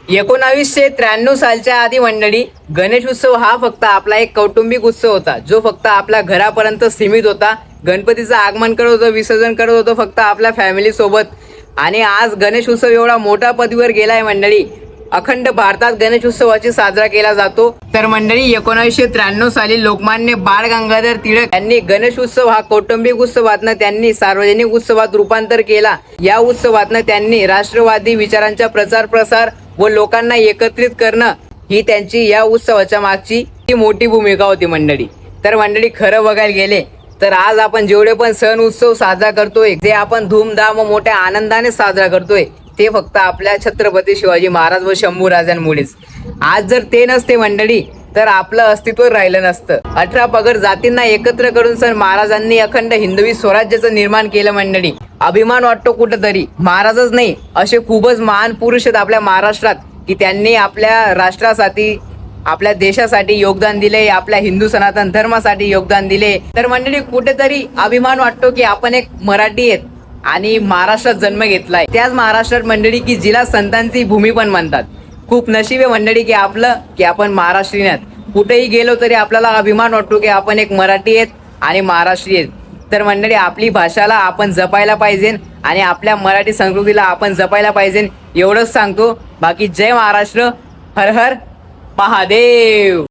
1993 सालच्या आधी मंडळी, गणेश उत्सव हा फक्त आपला एक कौटुंबिक उत्सव होता, जो फक्त आपल्या घरापर्यंत सीमित होता. गणपतीचं आगमन करत होतो, विसर्जन करत होतो फक्त आपल्या फॅमिली सोबत. आणि आज गणेश उत्सव एवढा मोठा पदवीवर गेलाय मंडळी. अखंड भारतात गणेश उत्सवाची साजरा केला जातो. तर मंडळी, 1993 साली लोकमान्य बाळ गंगाधर टिळक यांनी गणेश उत्सव हा कौटुंबिक उत्सवातनं त्यांनी सार्वजनिक उत्सवात रूपांतर केला. या उत्सवातनं त्यांनी राष्ट्रवादी विचारांचा प्रचार प्रसार व लोकांना एकत्रित करणं ही त्यांची या उत्सवाच्या मागची मोठी भूमिका होती मंडळी. तर मंडळी, खरं बघायला गेले तर आज आपण जेवढे पण सण उत्सव साजरा करतोय, ते आपण धूमधाम व मोठ्या आनंदाने साजरा करतोय, ते फक्त आपल्या छत्रपती शिवाजी महाराज व शंभू राजांमुळेच. आज जर ते नसते मंडळी, तर आपलं अस्तित्व राहिलं नसतं. 18 पगड जातींना एकत्र करून सण महाराजांनी अखंड हिंदवी स्वराज्याचं निर्माण केलं मंडळी. अभिमान वाटतो कुठंतरी. महाराजच नाही, असे खूपच महान पुरुष आहेत आपल्या महाराष्ट्रात की त्यांनी आपल्या राष्ट्रासाठी, आपल्या देशासाठी योगदान दिले, आपल्या हिंदू सनातन धर्मासाठी योगदान दिले. तर मंडळी, कुठेतरी अभिमान वाटतो की आपण एक मराठी आहेत आणि महाराष्ट्रात जन्म घेतलाय. त्याच महाराष्ट्रात मंडळी की जिला संतांची भूमी पण म्हणतात. खूप नशीब आहे मंडळी की आपलं, की आपण महाराष्ट्रीयन आहेत. कुठेही गेलो तरी आपल्याला अभिमान वाटतो की आपण एक मराठी आहेत आणि महाराष्ट्रीय आहेत. तर मंडळी, आपली भाषाला आपण जपायला पाहिजे आणि आपल्या मराठी संस्कृतीला आपण जपायला पाहिजे, एवढंच सांगतो. बाकी जय महाराष्ट्र, हर हर महादेव.